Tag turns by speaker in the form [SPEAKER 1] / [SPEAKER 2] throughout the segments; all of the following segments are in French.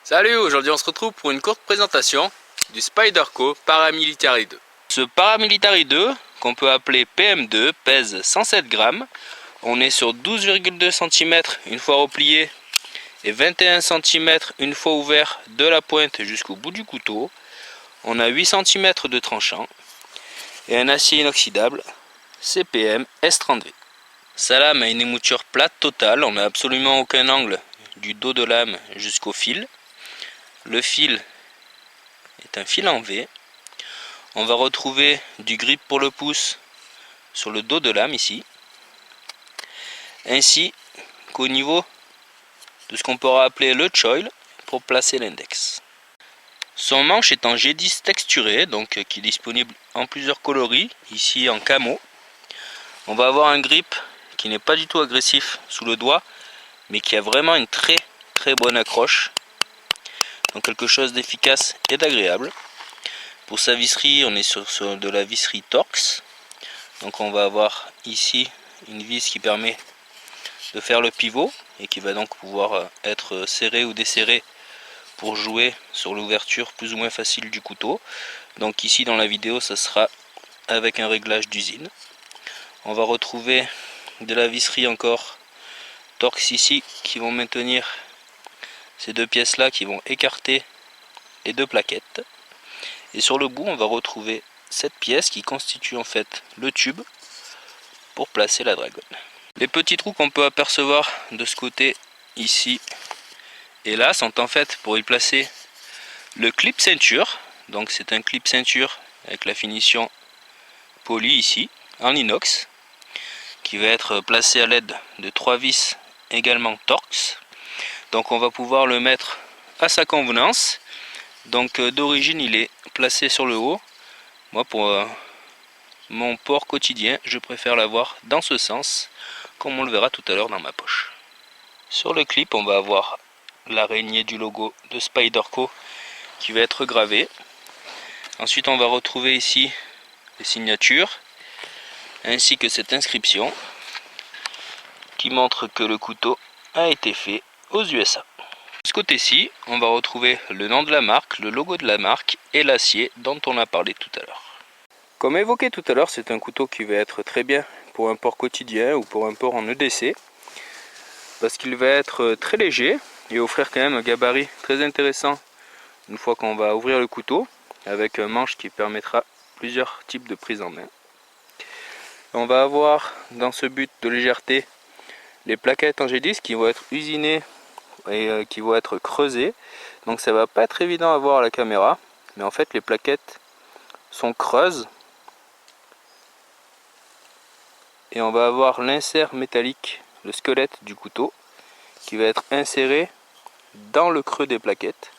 [SPEAKER 1] Salut, aujourd'hui on se retrouve pour une courte présentation du Spyderco Paramilitary 2. Ce Paramilitary 2, qu'on peut appeler PM2, pèse 107 grammes. On est sur 12,2 cm une fois replié et 21 cm une fois ouvert de la pointe jusqu'au bout du couteau. On a 8 cm de tranchant et un acier inoxydable CPM S30V. Sa lame a une émouture plate totale, on n'a absolument aucun angle du dos de lame jusqu'au fil. Le fil est un fil en V. On va retrouver du grip pour le pouce sur le dos de lame ici, ainsi qu'au niveau de ce qu'on pourra appeler le choil pour placer l'index. Son manche est en G10 texturé, donc qui est disponible en plusieurs coloris, ici en camo. On va avoir un grip qui n'est pas du tout agressif sous le doigt, mais qui a vraiment une très bonne accroche. Donc quelque chose d'efficace et d'agréable. Pour sa visserie, on est sur de la visserie Torx. Donc on va avoir ici une vis qui permet de faire le pivot et qui va donc pouvoir être serrée ou desserrée pour jouer sur l'ouverture plus ou moins facile du couteau. Donc ici dans la vidéo, ça sera avec un réglage d'usine. On va retrouver de la visserie encore Torx ici qui vont maintenir ces deux pièces là qui vont écarter les deux plaquettes. Et sur le bout, on va retrouver cette pièce qui constitue en fait le tube pour placer la dragonne. Les petits trous qu'on peut apercevoir de ce côté ici et là sont en fait pour y placer le clip ceinture. Donc c'est un clip ceinture avec la finition polie ici en inox qui va être placé à l'aide de 3 vis également Torx. Donc on va pouvoir le mettre à sa convenance. Donc d'origine il est placé sur le haut. Moi pour mon port quotidien je préfère l'avoir dans ce sens, comme on le verra tout à l'heure dans ma poche. Sur le clip on va avoir l'araignée du logo de Spyderco qui va être gravée. Ensuite on va retrouver ici les signatures ainsi que cette inscription qui montre que le couteau a été fait aux USA. De ce côté-ci, on va retrouver le nom de la marque, le logo de la marque et l'acier dont on a parlé tout à l'heure. Comme évoqué tout à l'heure, c'est un couteau qui va être très bien pour un port quotidien ou pour un port en EDC parce qu'il va être très léger et offrir quand même un gabarit très intéressant une fois qu'on va ouvrir le couteau avec un manche qui permettra plusieurs types de prise en main. On va avoir dans ce but de légèreté les plaquettes en G10 qui vont être usinées et qui vont être creusées, donc ça va pas être évident à voir à la caméra, mais en fait les plaquettes sont creuses et on va avoir l'insert métallique, le squelette du couteau qui va être inséré dans le creux des plaquettes.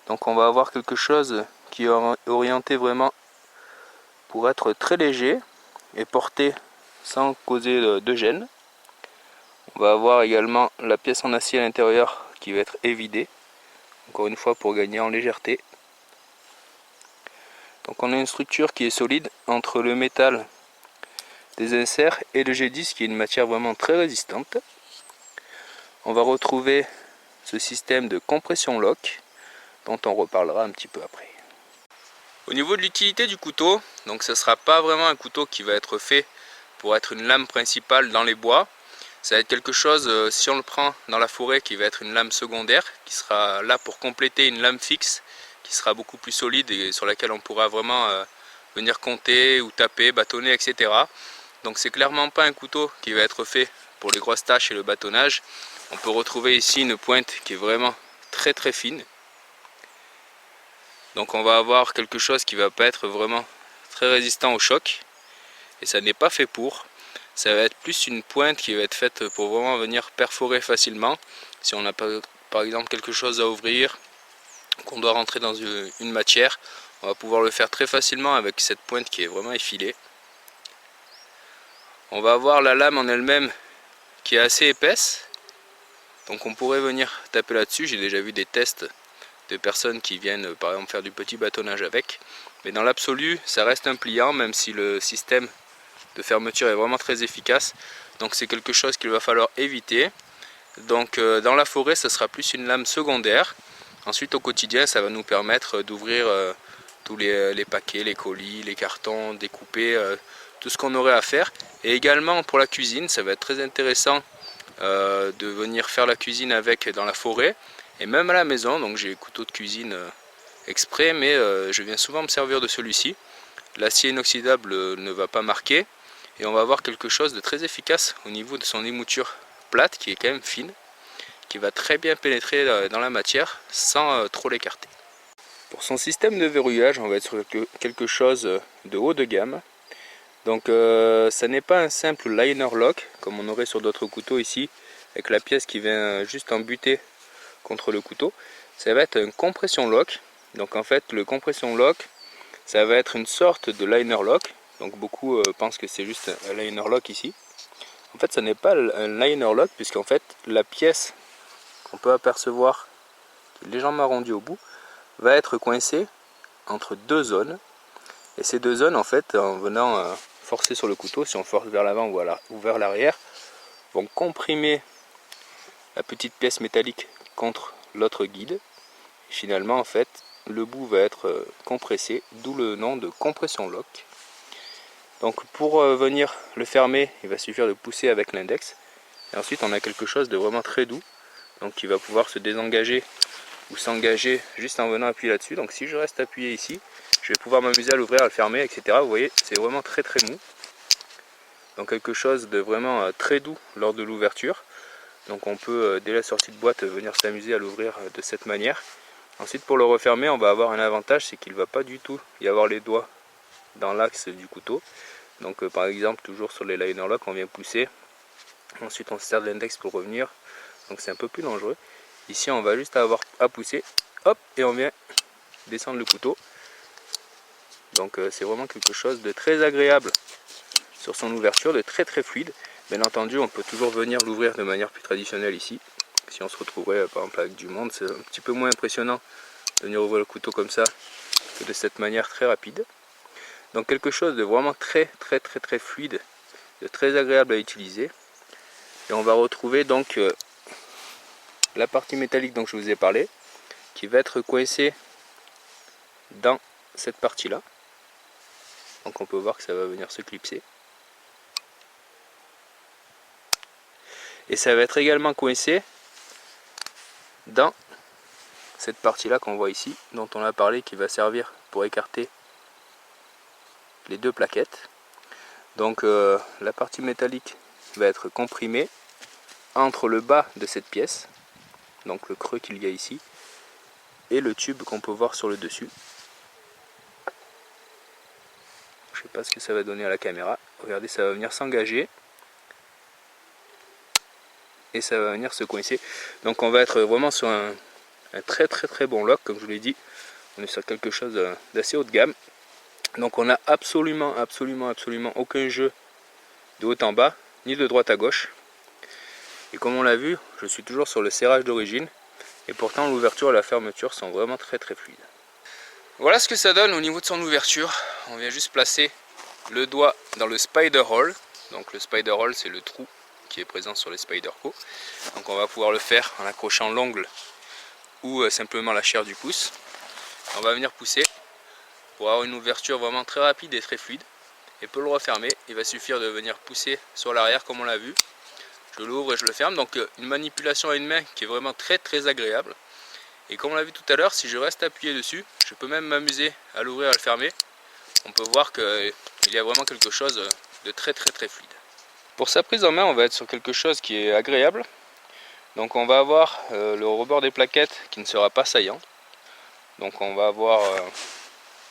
[SPEAKER 1] Donc on va avoir quelque chose qui est orienté vraiment pour être très léger et porté sans causer de gêne. On va avoir également la pièce en acier à l'intérieur qui va être évidée, encore une fois pour gagner en légèreté. Donc on a une structure qui est solide entre le métal des inserts et le G10 qui est une matière vraiment très résistante. On va retrouver ce système de compression lock dont on reparlera un petit peu après. Au niveau de l'utilité du couteau, donc ce ne sera pas vraiment un couteau qui va être fait pour être une lame principale dans les bois. Ça va être quelque chose, si on le prend dans la forêt, qui va être une lame secondaire, qui sera là pour compléter une lame fixe, qui sera beaucoup plus solide et sur laquelle on pourra vraiment venir compter ou taper, bâtonner, etc. Donc c'est clairement pas un couteau qui va être fait pour les grosses tâches et le bâtonnage. On peut retrouver ici une pointe qui est vraiment très fine. Donc on va avoir quelque chose qui va pas être vraiment très résistant au choc. Et ça n'est pas fait pour. Ça va être plus une pointe qui va être faite pour vraiment venir perforer facilement. Si on a par exemple quelque chose à ouvrir, qu'on doit rentrer dans une matière, on va pouvoir le faire très facilement avec cette pointe qui est vraiment effilée. On va avoir la lame en elle-même qui est assez épaisse. Donc on pourrait venir taper là-dessus. J'ai déjà vu des tests de personnes qui viennent par exemple faire du petit bâtonnage avec. Mais dans l'absolu, ça reste un pliant même si le système de fermeture est vraiment très efficace, donc c'est quelque chose qu'il va falloir éviter. Donc dans la forêt, ce sera plus une lame secondaire Ensuite au quotidien ça va nous permettre d'ouvrir tous les paquets, les colis, les cartons, découper tout ce qu'on aurait à faire. Et également pour la cuisine, ça va être très intéressant de venir faire la cuisine avec dans la forêt et même à la maison. Donc j'ai couteau de cuisine exprès, mais je viens souvent me servir de celui-ci. L'acier inoxydable ne va pas marquer et on va avoir quelque chose de très efficace au niveau de son émouture plate qui est quand même fine, qui va très bien pénétrer dans la matière sans trop l'écarter. Pour son système de verrouillage, on va être sur quelque chose de haut de gamme. Donc ça n'est pas un simple liner lock comme on aurait sur d'autres couteaux ici, avec la pièce qui vient juste en buter contre le couteau. Ça va être un compression lock. Donc en fait le compression lock, ça va être une sorte de liner lock. Donc beaucoup pensent que c'est juste un liner lock ici. En fait ça n'est pas un liner lock, puisqu'en fait la pièce qu'on peut apercevoir, qui est légèrement arrondie au bout, va être coincée entre deux zones. Et ces deux zones, en fait, en venant forcer sur le couteau, si on force vers l'avant ou vers l'arrière, vont comprimer la petite pièce métallique contre l'autre guide. Et finalement, en fait, le bout va être compressé, d'où le nom de compression lock. Donc pour venir le fermer, il va suffire de pousser avec l'index. Et ensuite, on a quelque chose de vraiment très doux, donc qui va pouvoir se désengager ou s'engager juste en venant appuyer là-dessus. Donc si je reste appuyé ici, je vais pouvoir m'amuser à l'ouvrir, à le fermer, etc. Vous voyez, c'est vraiment très très mou. Donc quelque chose de vraiment très doux lors de l'ouverture. Donc on peut, dès la sortie de boîte, venir s'amuser à l'ouvrir de cette manière. Ensuite pour le refermer, on va avoir un avantage, c'est qu'il ne va pas du tout y avoir les doigts dans l'axe du couteau. Donc par exemple, toujours sur les liner lock, on vient pousser. Ensuite on se sert de l'index pour revenir. Donc c'est un peu plus dangereux. Ici on va juste avoir à pousser, hop, et on vient descendre le couteau. Donc c'est vraiment quelque chose de très agréable sur son ouverture, de très très fluide. Bien entendu, on peut toujours venir l'ouvrir de manière plus traditionnelle ici. Si on se retrouverait par exemple avec du monde, c'est un petit peu moins impressionnant de venir ouvrir le couteau comme ça que de cette manière très rapide. Donc quelque chose de vraiment très très très très fluide, de très agréable à utiliser. Et on va retrouver donc la partie métallique dont je vous ai parlé, qui va être coincée dans cette partie là. Donc on peut voir que ça va venir se clipser. Et ça va être également coincé dans cette partie là qu'on voit ici, dont on a parlé, qui va servir pour écarter les deux plaquettes. Donc la partie métallique va être comprimée entre le bas de cette pièce, donc le creux qu'il y a ici, et le tube qu'on peut voir sur le dessus. Je ne sais pas ce que ça va donner à la caméra. Regardez, ça va venir s'engager et ça va venir se coincer. Donc on va être vraiment sur un très très très bon lock, comme je vous l'ai dit. On est sur quelque chose d'assez haut de gamme. Donc on n'a absolument aucun jeu de haut en bas, ni de droite à gauche. Et comme on l'a vu, je suis toujours sur le serrage d'origine. Et pourtant l'ouverture et la fermeture sont vraiment très très fluides. Voilà ce que ça donne au niveau de son ouverture. On vient juste placer le doigt dans le spider hole. Donc le spider hole, c'est le trou qui est présent sur les Spyderco. Donc on va pouvoir le faire en accrochant l'ongle ou simplement la chair du pouce. On va venir pousser pour avoir une ouverture vraiment très rapide et très fluide. Et pour le refermer, il va suffire de venir pousser sur l'arrière comme on l'a vu. Je l'ouvre et je le ferme. Donc une manipulation à une main qui est vraiment très très agréable. Et comme on l'a vu tout à l'heure, si je reste appuyé dessus, je peux même m'amuser à l'ouvrir et à le fermer. On peut voir qu'il y a vraiment quelque chose de très très très fluide. Pour sa prise en main, on va être sur quelque chose qui est agréable. Donc on va avoir le rebord des plaquettes qui ne sera pas saillant. Donc on va avoir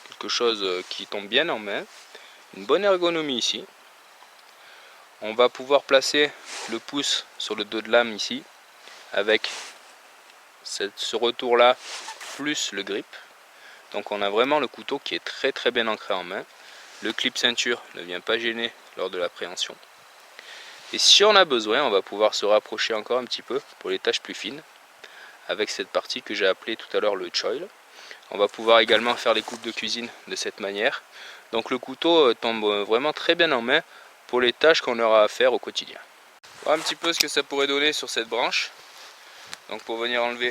[SPEAKER 1] quelque chose qui tombe bien en main. Une bonne ergonomie ici. On va pouvoir placer le pouce sur le dos de lame ici, avec ce retour là plus le grip. Donc on a vraiment le couteau qui est très très bien ancré en main. Le clip ceinture ne vient pas gêner lors de l'appréhension. Et si on a besoin, on va pouvoir se rapprocher encore un petit peu pour les tâches plus fines, avec cette partie que j'ai appelée tout à l'heure le choil. On va pouvoir également faire les coupes de cuisine de cette manière. Donc le couteau tombe vraiment très bien en main pour les tâches qu'on aura à faire au quotidien. Voilà un petit peu ce que ça pourrait donner sur cette branche. Donc pour venir enlever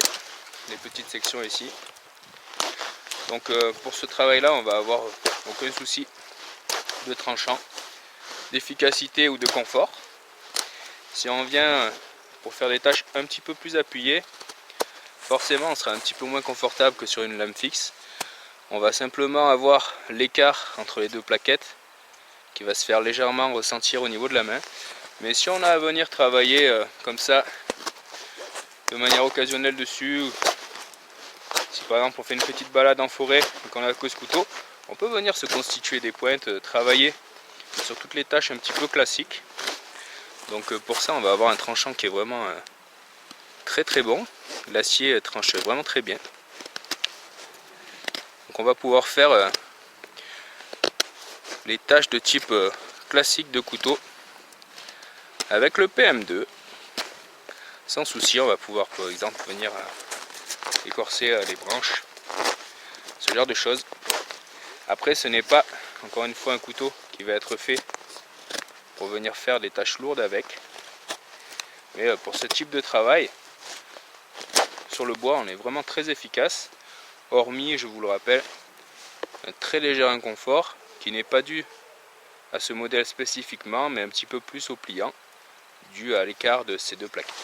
[SPEAKER 1] les petites sections ici. Donc pour ce travail là on va avoir aucun souci de tranchant, d'efficacité ou de confort. Si on vient pour faire des tâches un petit peu plus appuyées, forcément on sera un petit peu moins confortable que sur une lame fixe. On va simplement avoir l'écart entre les deux plaquettes qui va se faire légèrement ressentir au niveau de la main. Mais si on a à venir travailler comme ça de manière occasionnelle dessus, si par exemple on fait une petite balade en forêt et qu'on a que ce couteau, on peut venir se constituer des pointes, travailler sur toutes les tâches un petit peu classiques. Donc pour ça on va avoir un tranchant qui est vraiment très très bon. L'acier tranche vraiment très bien. Donc on va pouvoir faire les tâches de type classique de couteau avec le PM2. Sans souci, on va pouvoir par exemple venir écorcer les branches, ce genre de choses. Après ce n'est pas encore une fois un couteau qui va être fait pour venir faire des tâches lourdes avec. Mais pour ce type de travail, sur le bois on est vraiment très efficace. Hormis, je vous le rappelle, un très léger inconfort qui n'est pas dû à ce modèle spécifiquement, mais un petit peu plus au pliant, dû à l'écart de ces deux plaquettes.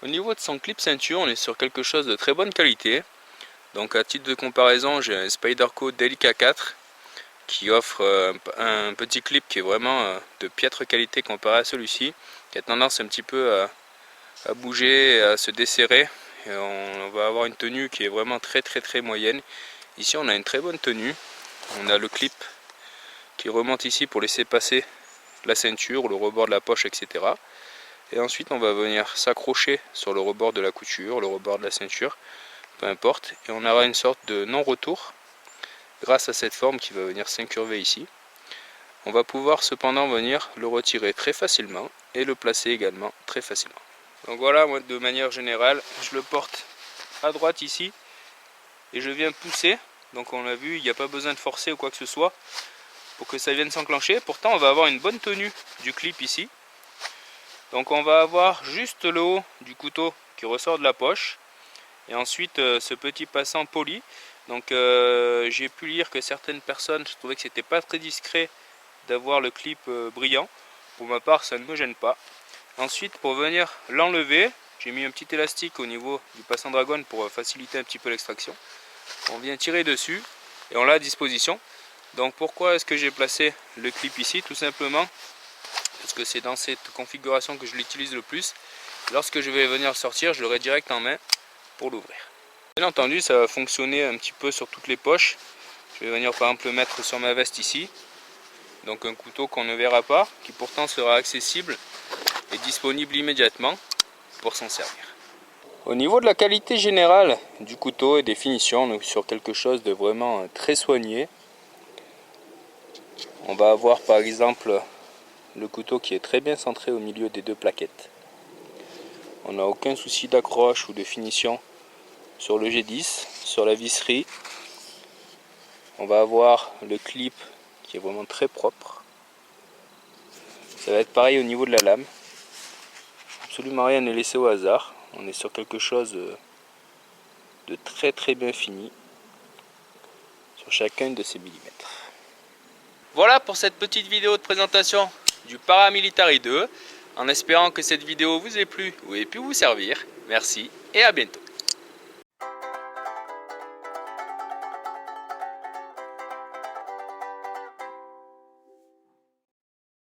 [SPEAKER 1] Au niveau de son clip ceinture, on est sur quelque chose de très bonne qualité. Donc à titre de comparaison, j'ai un Spyderco Delica 4 qui offre un petit clip qui est vraiment de piètre qualité comparé à celui-ci, qui a tendance un petit peu à bouger, à se desserrer. Et on va avoir une tenue qui est vraiment très moyenne. Ici on a une très bonne tenue. On a le clip qui remonte ici pour laisser passer la ceinture, le rebord de la poche, etc. Et ensuite on va venir s'accrocher sur le rebord de la couture, le rebord de la ceinture, peu importe, et on aura une sorte de non-retour grâce à cette forme qui va venir s'incurver ici. On va pouvoir cependant venir le retirer très facilement et le placer également très facilement. Donc voilà, moi de manière générale, je le porte à droite ici et je viens pousser. Donc on l'a vu, il n'y a pas besoin de forcer ou quoi que ce soit pour que ça vienne s'enclencher. Pourtant on va avoir une bonne tenue du clip ici. Donc on va avoir juste le haut du couteau qui ressort de la poche et ensuite ce petit passant poli. Donc j'ai pu lire que certaines personnes trouvaient que c'était pas très discret d'avoir le clip brillant. Pour ma part ça ne me gêne pas. Ensuite pour venir l'enlever, j'ai mis un petit élastique au niveau du passant dragon pour faciliter un petit peu l'extraction. On vient tirer dessus et on l'a à disposition. Donc pourquoi est-ce que j'ai placé le clip ici? Tout simplement parce que c'est dans cette configuration que je l'utilise le plus. Lorsque je vais venir le sortir, je l'aurai direct en main pour l'ouvrir. Bien entendu, ça va fonctionner un petit peu sur toutes les poches. Je vais venir par exemple le mettre sur ma veste ici. Donc un couteau qu'on ne verra pas, qui pourtant sera accessible et disponible immédiatement pour s'en servir. Au niveau de la qualité générale du couteau et des finitions, on est sur quelque chose de vraiment très soigné. On va avoir par exemple le couteau qui est très bien centré au milieu des deux plaquettes. On n'a aucun souci d'accroche ou de finition sur le G10, sur la visserie. On va avoir le clip qui est vraiment très propre. Ça va être pareil au niveau de la lame. Absolument rien n'est laissé au hasard. On est sur quelque chose de très bien fini sur chacun de ces millimètres. Voilà pour cette petite vidéo de présentation du Paramilitary 2, en espérant que cette vidéo vous ait plu ou ait pu vous servir. Merci et à bientôt.